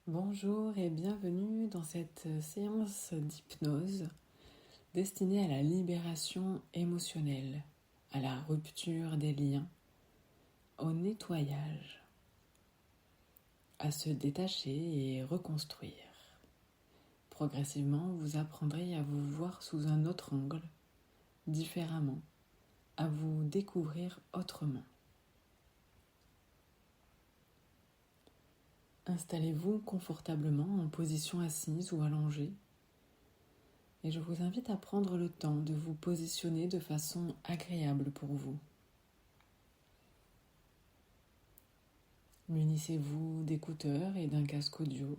Bonjour et bienvenue dans cette séance d'hypnose destinée à la libération émotionnelle, à la rupture des liens, au nettoyage, à se détacher et reconstruire. Progressivement, vous apprendrez à vous voir sous un autre angle, différemment, à vous découvrir autrement. Installez-vous confortablement en position assise ou allongée et je vous invite à prendre le temps de vous positionner de façon agréable pour vous. Munissez-vous d'écouteurs et d'un casque audio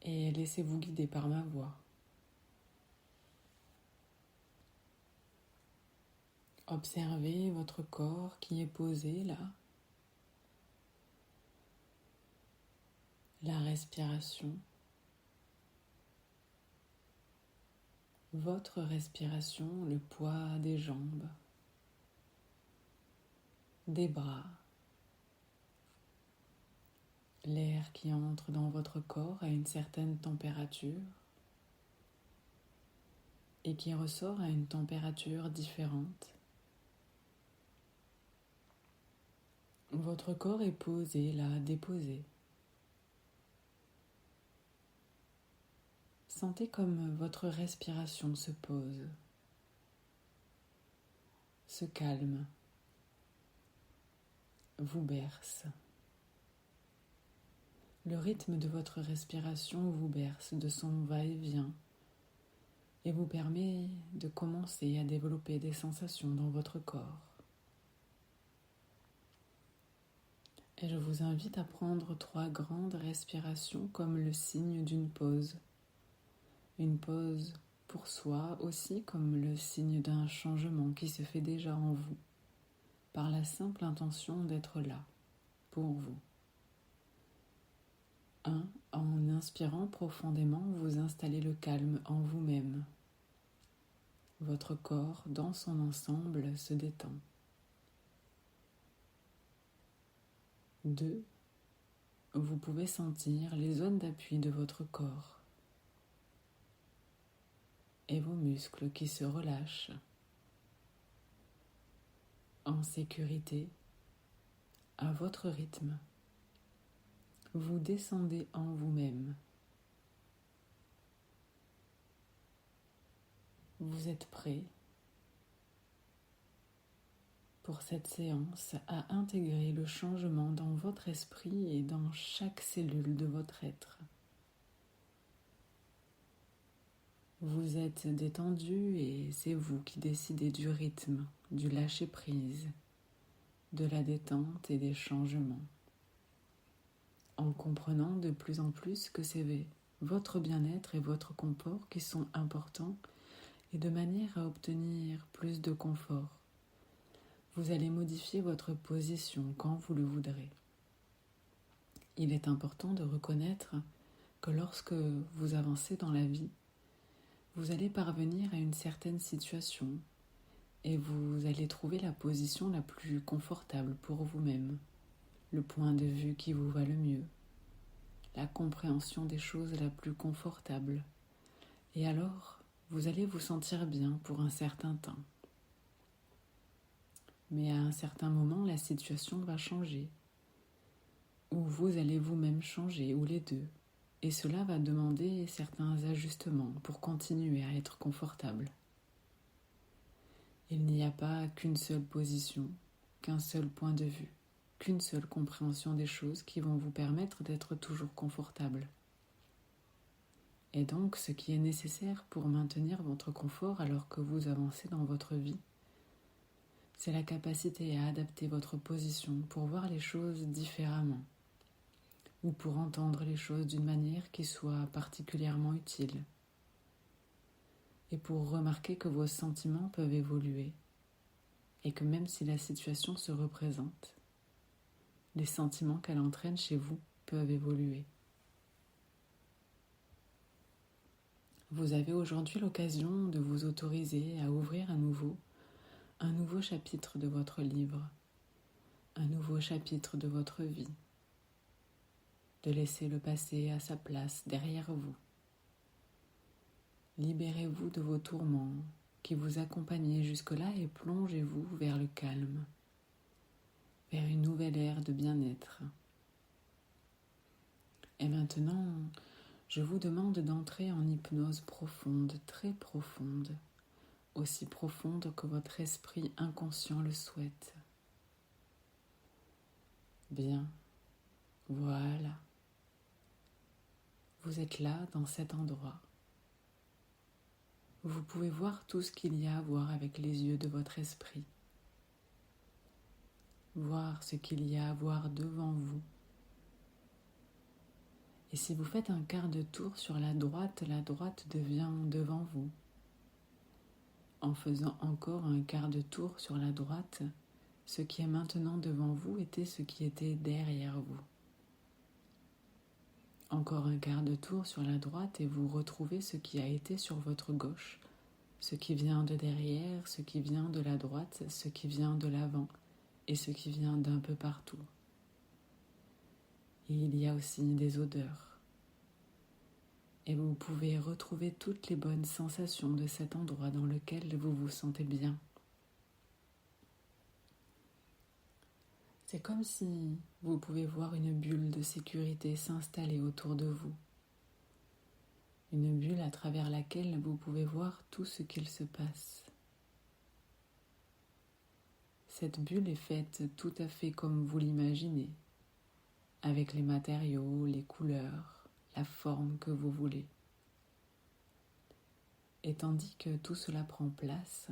et laissez-vous guider par ma voix. Observez votre corps qui est posé là. La respiration. Votre respiration, le poids des jambes, des bras. L'air qui entre dans votre corps à une certaine température et qui ressort à une température différente. Votre corps est posé là, déposé. Sentez comme votre respiration se pose, se calme, vous berce. Le rythme de votre respiration vous berce de son va-et-vient et vous permet de commencer à développer des sensations dans votre corps. Et je vous invite à prendre 3 grandes respirations comme le signe d'une pause. Une pause pour soi aussi comme le signe d'un changement qui se fait déjà en vous, par la simple intention d'être là, pour vous. 1. En inspirant profondément, vous installez le calme en vous-même. Votre corps, dans son ensemble, se détend. 2. Vous pouvez sentir les zones d'appui de votre corps et vos muscles qui se relâchent en sécurité, à votre rythme. Vous descendez en vous-même. Vous êtes prêt pour cette séance à intégrer le changement dans votre esprit et dans chaque cellule de votre être. Vous êtes détendu et c'est vous qui décidez du rythme, du lâcher-prise, de la détente et des changements. En comprenant de plus en plus que c'est votre bien-être et votre confort qui sont importants et de manière à obtenir plus de confort. Vous allez modifier votre position quand vous le voudrez. Il est important de reconnaître que lorsque vous avancez dans la vie, vous allez parvenir à une certaine situation et vous allez trouver la position la plus confortable pour vous-même, le point de vue qui vous va le mieux, la compréhension des choses la plus confortable. Et alors, vous allez vous sentir bien pour un certain temps. Mais à un certain moment, la situation va changer, ou vous allez vous-même changer, ou les deux. Et cela va demander certains ajustements pour continuer à être confortable. Il n'y a pas qu'une seule position, qu'un seul point de vue, qu'une seule compréhension des choses qui vont vous permettre d'être toujours confortable. Et donc, ce qui est nécessaire pour maintenir votre confort alors que vous avancez dans votre vie, c'est la capacité à adapter votre position pour voir les choses différemment ou pour entendre les choses d'une manière qui soit particulièrement utile et pour remarquer que vos sentiments peuvent évoluer et que même si la situation se représente, les sentiments qu'elle entraîne chez vous peuvent évoluer. Vous avez aujourd'hui l'occasion de vous autoriser à ouvrir à nouveau un nouveau chapitre de votre livre, un nouveau chapitre de votre vie, de laisser le passé à sa place derrière vous. Libérez-vous de vos tourments qui vous accompagnaient jusque-là et plongez-vous vers le calme, vers une nouvelle ère de bien-être. Et maintenant, je vous demande d'entrer en hypnose profonde, très profonde, aussi profonde que votre esprit inconscient le souhaite. Bien, voilà. Vous êtes là, dans cet endroit. Vous pouvez voir tout ce qu'il y a à voir avec les yeux de votre esprit. Voir ce qu'il y a à voir devant vous. Et si vous faites un quart de tour sur la droite devient devant vous. En faisant encore un quart de tour sur la droite, ce qui est maintenant devant vous était ce qui était derrière vous. Encore un quart de tour sur la droite et vous retrouvez ce qui a été sur votre gauche, ce qui vient de derrière, ce qui vient de la droite, ce qui vient de l'avant et ce qui vient d'un peu partout. Et il y a aussi des odeurs. Et vous pouvez retrouver toutes les bonnes sensations de cet endroit dans lequel vous vous sentez bien. C'est comme si vous pouvez voir une bulle de sécurité s'installer autour de vous. Une bulle à travers laquelle vous pouvez voir tout ce qu'il se passe. Cette bulle est faite tout à fait comme vous l'imaginez, avec les matériaux, les couleurs, la forme que vous voulez. Et tandis que tout cela prend place,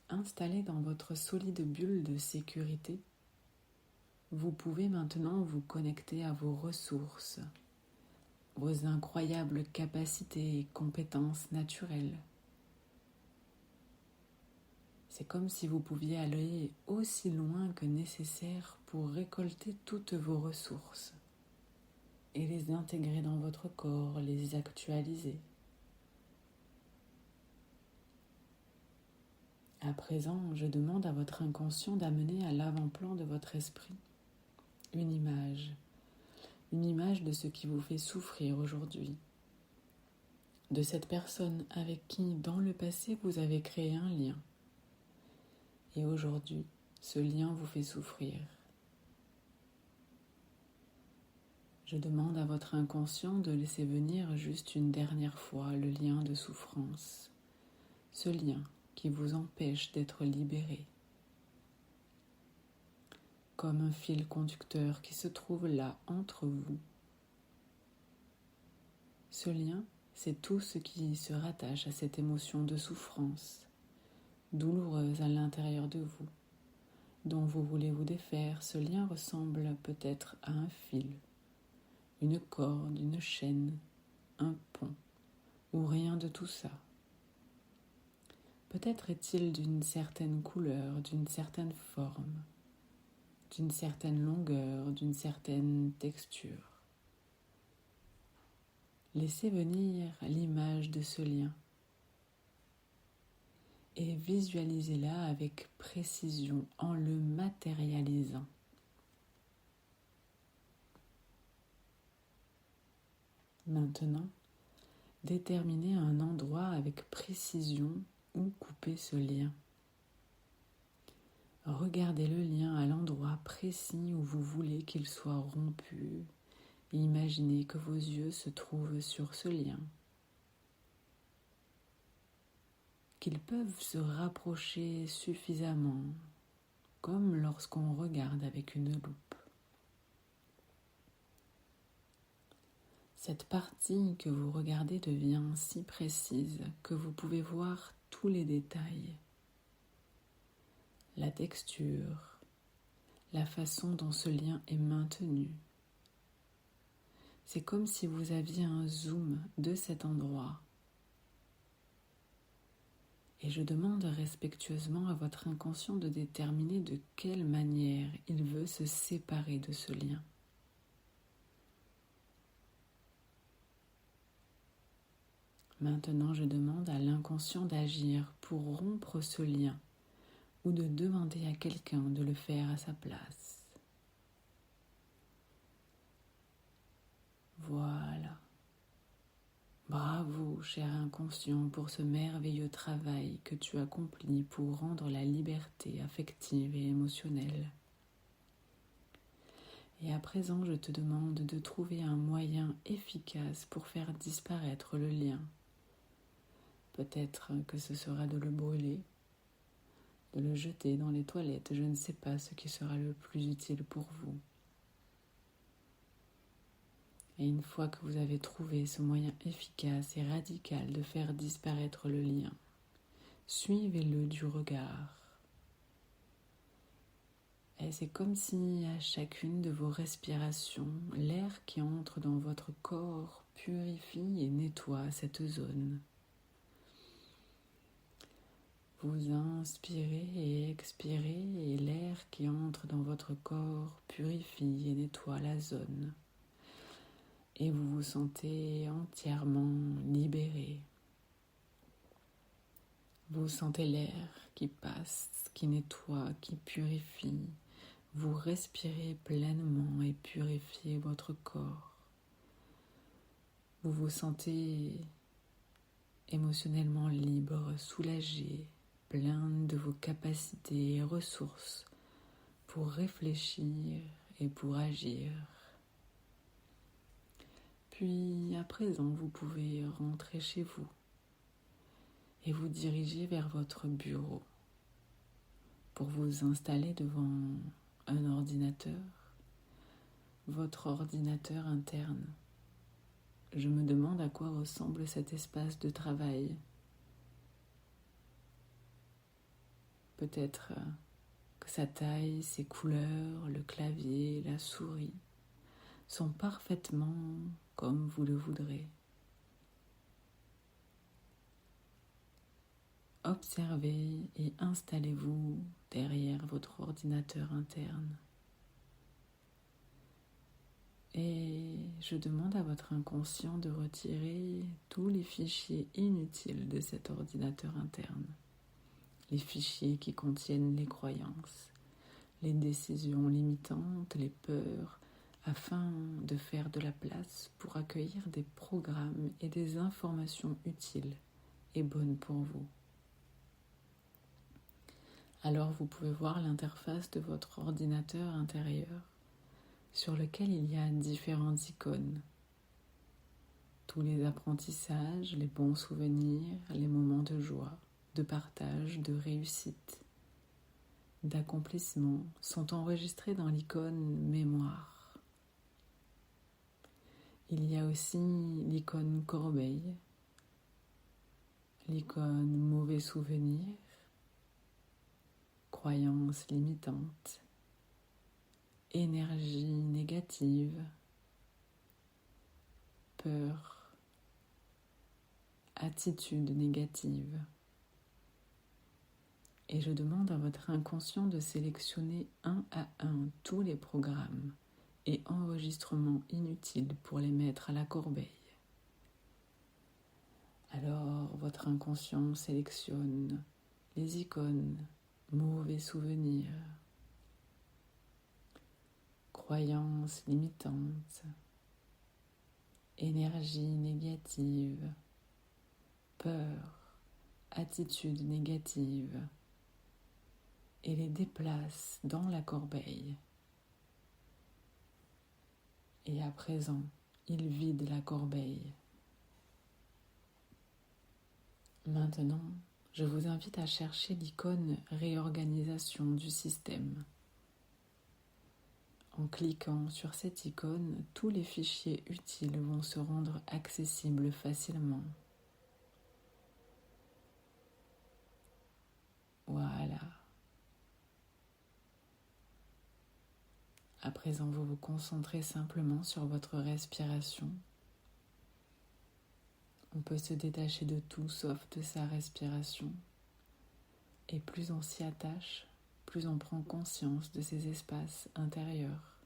installé dans votre solide bulle de sécurité, vous pouvez maintenant vous connecter à vos ressources, vos incroyables capacités et compétences naturelles. C'est comme si vous pouviez aller aussi loin que nécessaire pour récolter toutes vos ressources et les intégrer dans votre corps, les actualiser. À présent, je demande à votre inconscient d'amener à l'avant-plan de votre esprit une image de ce qui vous fait souffrir aujourd'hui, de cette personne avec qui, dans le passé, vous avez créé un lien. Et aujourd'hui, ce lien vous fait souffrir. Je demande à votre inconscient de laisser venir juste une dernière fois le lien de souffrance, ce lien qui vous empêche d'être libéré. Comme un fil conducteur qui se trouve là entre vous. Ce lien, c'est tout ce qui se rattache à cette émotion de souffrance, douloureuse à l'intérieur de vous, dont vous voulez vous défaire. Ce lien ressemble peut-être à un fil, une corde, une chaîne, un pont, ou rien de tout ça. Peut-être est-il d'une certaine couleur, d'une certaine forme, d'une certaine longueur, d'une certaine texture. Laissez venir l'image de ce lien et visualisez-la avec précision en le matérialisant. Maintenant, déterminez un endroit avec précision où couper ce lien. Regardez le lien à l'endroit précis où vous voulez qu'il soit rompu et imaginez que vos yeux se trouvent sur ce lien, qu'ils peuvent se rapprocher suffisamment, comme lorsqu'on regarde avec une loupe. Cette partie que vous regardez devient si précise que vous pouvez voir tous les détails. La texture, la façon dont ce lien est maintenu. C'est comme si vous aviez un zoom de cet endroit. Et je demande respectueusement à votre inconscient de déterminer de quelle manière il veut se séparer de ce lien. Maintenant, je demande à l'inconscient d'agir pour rompre ce lien ou de demander à quelqu'un de le faire à sa place. Voilà. Bravo, cher inconscient, pour ce merveilleux travail que tu accomplis pour rendre la liberté affective et émotionnelle. Et à présent, je te demande de trouver un moyen efficace pour faire disparaître le lien. Peut-être que ce sera de le brûler, de le jeter dans les toilettes, je ne sais pas ce qui sera le plus utile pour vous. Et une fois que vous avez trouvé ce moyen efficace et radical de faire disparaître le lien, suivez-le du regard. Et c'est comme si à chacune de vos respirations, l'air qui entre dans votre corps purifie et nettoie cette zone. Vous inspirez et expirez et l'air qui entre dans votre corps purifie et nettoie la zone. Et vous vous sentez entièrement libéré. Vous sentez l'air qui passe, qui nettoie, qui purifie. Vous respirez pleinement et purifiez votre corps. Vous vous sentez émotionnellement libre, soulagé, plein de vos capacités et ressources pour réfléchir et pour agir. Puis à présent, vous pouvez rentrer chez vous et vous diriger vers votre bureau pour vous installer devant un ordinateur, votre ordinateur interne. Je me demande à quoi ressemble cet espace de travail. Peut-être que sa taille, ses couleurs, le clavier, la souris sont parfaitement comme vous le voudrez. Observez et installez-vous derrière votre ordinateur interne. Et je demande à votre inconscient de retirer tous les fichiers inutiles de cet ordinateur interne. Les fichiers qui contiennent les croyances, les décisions limitantes, les peurs, afin de faire de la place pour accueillir des programmes et des informations utiles et bonnes pour vous. Alors vous pouvez voir l'interface de votre ordinateur intérieur sur lequel il y a différentes icônes. Tous les apprentissages, les bons souvenirs, les moments de joie, de partage, de réussite, d'accomplissement sont enregistrés dans l'icône mémoire. Il y a aussi l'icône corbeille, l'icône mauvais souvenir, croyances limitantes, énergie négative, peur, attitude négative. Et je demande à votre inconscient de sélectionner un à un tous les programmes et enregistrements inutiles pour les mettre à la corbeille. Alors votre inconscient sélectionne les icônes mauvais souvenirs, croyances limitantes, énergie négative, peur, attitude négative, et les déplace dans la corbeille. Et à présent, il vide la corbeille. Maintenant, je vous invite à chercher l'icône réorganisation du système. En cliquant sur cette icône, tous les fichiers utiles vont se rendre accessibles facilement. Voilà. À présent, vous vous concentrez simplement sur votre respiration. On peut se détacher de tout sauf de sa respiration. Et plus on s'y attache, plus on prend conscience de ces espaces intérieurs.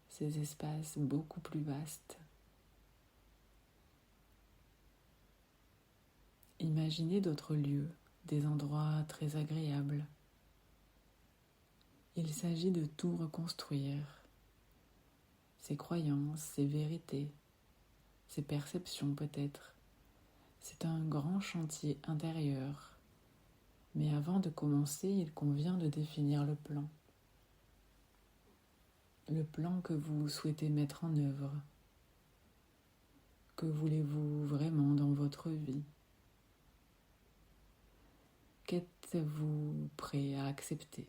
Ces espaces beaucoup plus vastes. Imaginez d'autres lieux, des endroits très agréables. Il s'agit de tout reconstruire, ses croyances, ses vérités, ses perceptions peut-être. C'est un grand chantier intérieur, mais avant de commencer, il convient de définir le plan. Le plan que vous souhaitez mettre en œuvre. Que voulez-vous vraiment dans votre vie? Qu'êtes-vous prêt à accepter,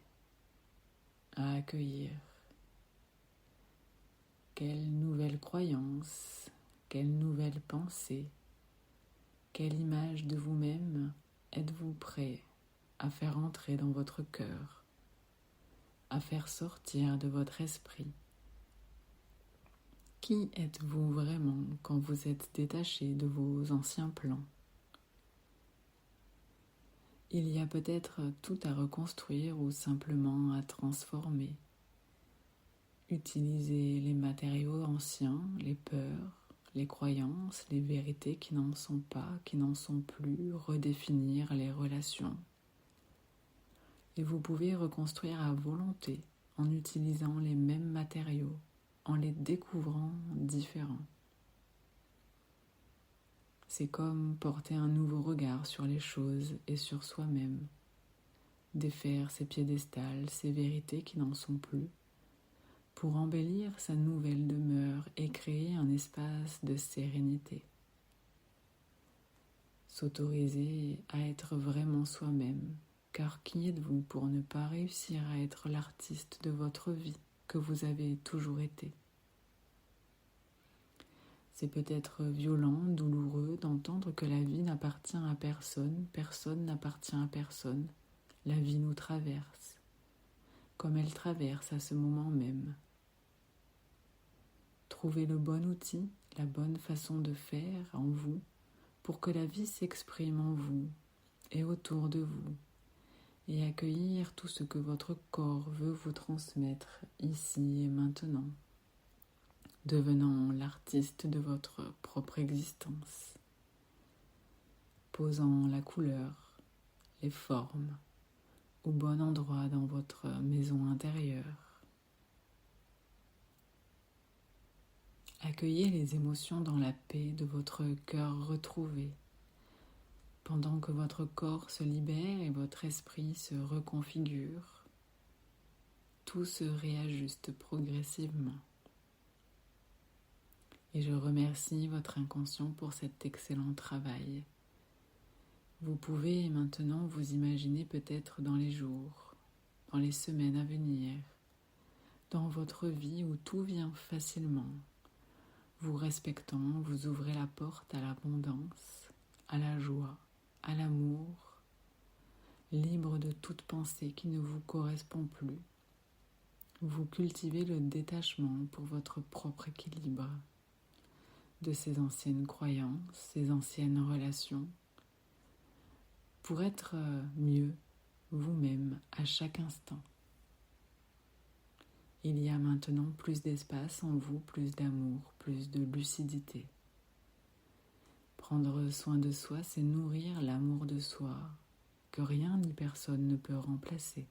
à accueillir? Quelles nouvelles croyances, quelles nouvelles pensées, quelle image de vous-même êtes-vous prêt à faire entrer dans votre cœur, à faire sortir de votre esprit? Qui êtes-vous vraiment quand vous êtes détaché de vos anciens plans? Il y a peut-être tout à reconstruire ou simplement à transformer. Utilisez les matériaux anciens, les peurs, les croyances, les vérités qui n'en sont pas, qui n'en sont plus, redéfinir les relations. Et vous pouvez reconstruire à volonté en utilisant les mêmes matériaux, en les découvrant différents. C'est comme porter un nouveau regard sur les choses et sur soi-même, défaire ses piédestals, ses vérités qui n'en sont plus, pour embellir sa nouvelle demeure et créer un espace de sérénité. S'autoriser à être vraiment soi-même, car qui êtes-vous pour ne pas réussir à être l'artiste de votre vie que vous avez toujours été? C'est peut-être violent, douloureux d'entendre que la vie n'appartient à personne, personne n'appartient à personne. La vie nous traverse, comme elle traverse à ce moment même. Trouvez le bon outil, la bonne façon de faire en vous pour que la vie s'exprime en vous et autour de vous et accueillir tout ce que votre corps veut vous transmettre ici et maintenant, devenant l'artiste de votre propre existence, posant la couleur, les formes au bon endroit dans votre maison intérieure. Accueillez les émotions dans la paix de votre cœur retrouvé, pendant que votre corps se libère et votre esprit se reconfigure. Tout se réajuste progressivement. Et je remercie votre inconscient pour cet excellent travail. Vous pouvez maintenant vous imaginer peut-être dans les jours, dans les semaines à venir, dans votre vie où tout vient facilement. Vous respectant, vous ouvrez la porte à l'abondance, à la joie, à l'amour, libre de toute pensée qui ne vous correspond plus. Vous cultivez le détachement pour votre propre équilibre de ces anciennes croyances, ces anciennes relations, pour être mieux vous-même à chaque instant. Il y a maintenant plus d'espace en vous, plus d'amour, plus de lucidité. Prendre soin de soi, c'est nourrir l'amour de soi, que rien ni personne ne peut remplacer.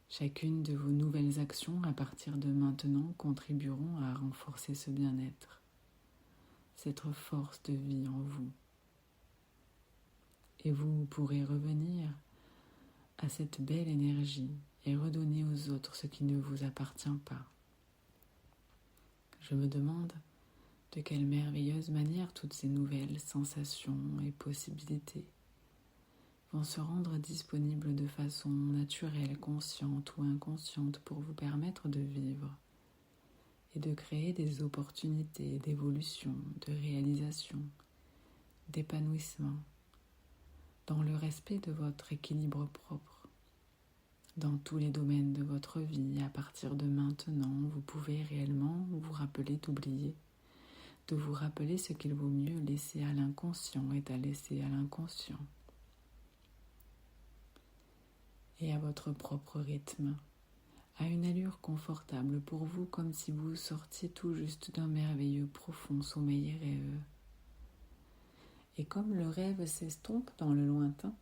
Chacune de vos nouvelles actions à partir de maintenant contribueront à renforcer ce bien-être, cette force de vie en vous. Et vous pourrez revenir à cette belle énergie et redonner aux autres ce qui ne vous appartient pas. Je me demande de quelle merveilleuse manière toutes ces nouvelles sensations et possibilités vont se rendre disponibles de façon naturelle, consciente ou inconsciente pour vous permettre de vivre et de créer des opportunités d'évolution, de réalisation, d'épanouissement dans le respect de votre équilibre propre. Dans tous les domaines de votre vie, à partir de maintenant, vous pouvez réellement vous rappeler d'oublier, de vous rappeler ce qu'il vaut mieux laisser à l'inconscient et à laisser à l'inconscient. Et à votre propre rythme, à une allure confortable pour vous, comme si vous sortiez tout juste d'un merveilleux profond sommeil et rêve. Et comme le rêve s'estompe dans le lointain,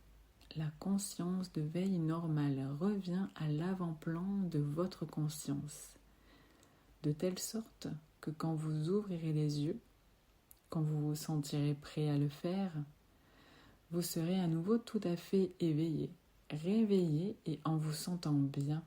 la conscience de veille normale revient à l'avant-plan de votre conscience, de telle sorte que quand vous ouvrirez les yeux, quand vous vous sentirez prêt à le faire, vous serez à nouveau tout à fait éveillé, réveillé et en vous sentant bien